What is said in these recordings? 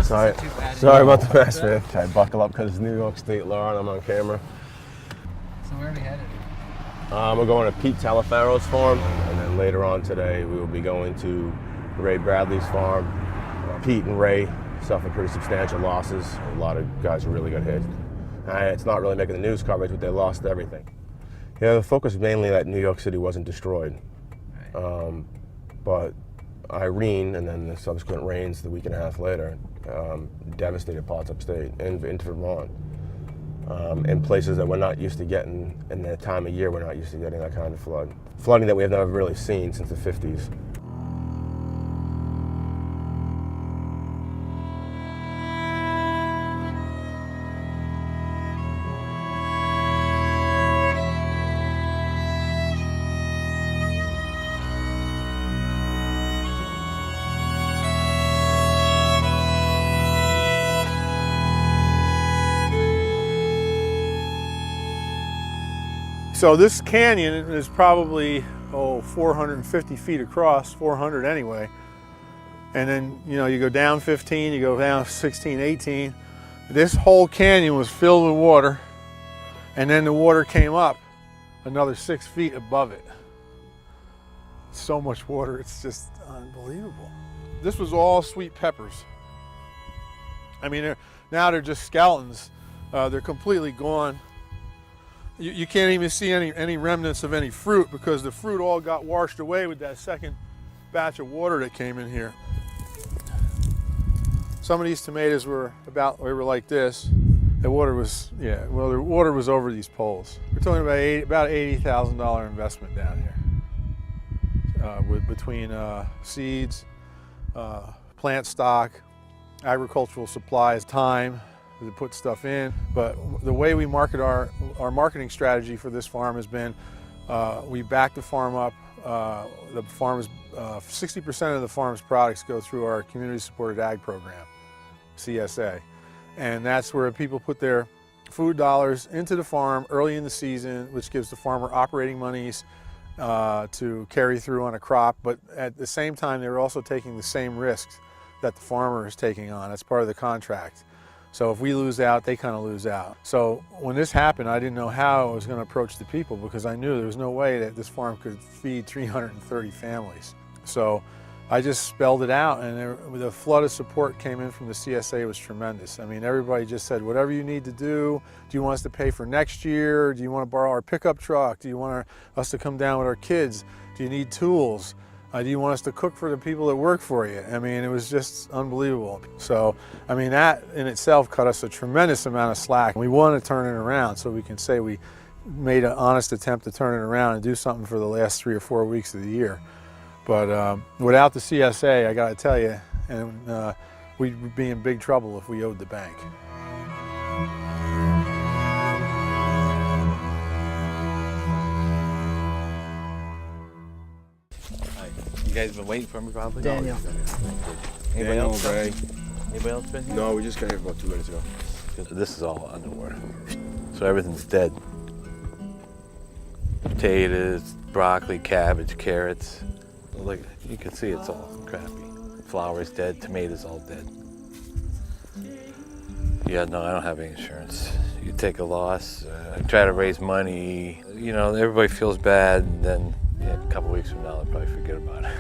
Sorry about the mess, man. I buckle up because it's New York State law and I'm on camera. So where are we headed? We're going to Pete Talaferro's farm, and then later on today we will be going to Ray Bradley's farm. Pete and Ray suffered pretty substantial losses. A lot of guys really got hit. It's not really making the news coverage, but they lost everything. The focus is mainly that New York City wasn't destroyed. Right. But Irene and then the subsequent rains the week and a half later devastated parts upstate and into Vermont. In places that we're not used to getting, in that time of year we're not used to getting that kind of flooding that we have never really seen since the 50s. So this canyon is probably 450 feet across, 400 anyway. And then you go down 15, you go down 16, 18. This whole canyon was filled with water, and then the water came up another 6 feet above it. So much water, it's just unbelievable. This was all sweet peppers. I mean, now they're just skeletons. They're completely gone. You can't even see any remnants of any fruit because the fruit all got washed away with that second batch of water that came in here. Some of these tomatoes were like this. The water was, the water was over these poles. We're talking about $80,000 investment down here, between seeds, plant stock, agricultural supplies, time to put stuff in. But the way we market our marketing strategy for this farm has been, we back the farm up. The farm is 60% of the farm's products go through our community supported ag program, CSA. And that's where people put their food dollars into the farm early in the season, which gives the farmer operating monies to carry through on a crop. But at the same time, they're also taking the same risks that the farmer is taking on. That's part of the contract. So if we lose out, they kind of lose out. So when this happened, I didn't know how I was going to approach the people because I knew there was no way that this farm could feed 330 families. So I just spelled it out, and the flood of support came in from the CSA. It was tremendous. I mean, everybody just said, whatever you need to do you want us to pay for next year? Do you want to borrow our pickup truck? Do you want us to come down with our kids? Do you need tools? Do you want us to cook for the people that work for you? I mean, it was just unbelievable. So, I mean, that in itself cut us a tremendous amount of slack. We want to turn it around so we can say we made an honest attempt to turn it around and do something for the last 3 or 4 weeks of the year. But without the CSA, I got to tell you, and we'd be in big trouble if we owed the bank. You guys been waiting for me probably? Daniel. Anybody else? Ray. Anybody else been here? No, we just got here about 2 minutes ago. This is all underwater. So everything's dead. Potatoes, broccoli, cabbage, carrots. Like you can see it's all crappy. Flour's dead, tomatoes all dead. Yeah, no, I don't have any insurance. You take a loss, I try to raise money. Everybody feels bad, and then a couple weeks from now, they'll probably forget about it.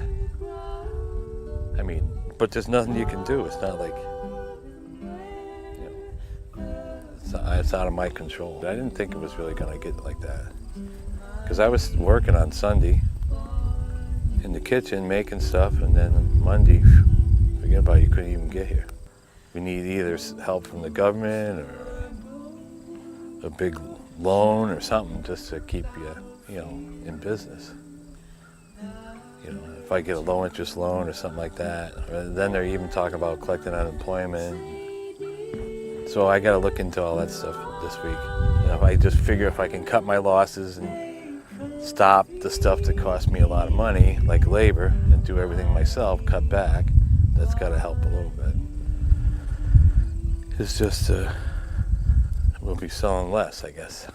I mean, but there's nothing you can do. It's not like, it's out of my control. I didn't think it was really gonna get like that. Because I was working on Sunday in the kitchen making stuff, and then Monday, forget about it, you couldn't even get here. We need either help from the government or a big loan or something just to keep you, in business. If I get a low interest loan or something like that, or then they're even talking about collecting unemployment. So I got to look into all that stuff this week. If I just figure if I can cut my losses and stop the stuff that costs me a lot of money, like labor, and do everything myself, cut back, that's got to help a little bit. It's just, we'll be selling less, I guess.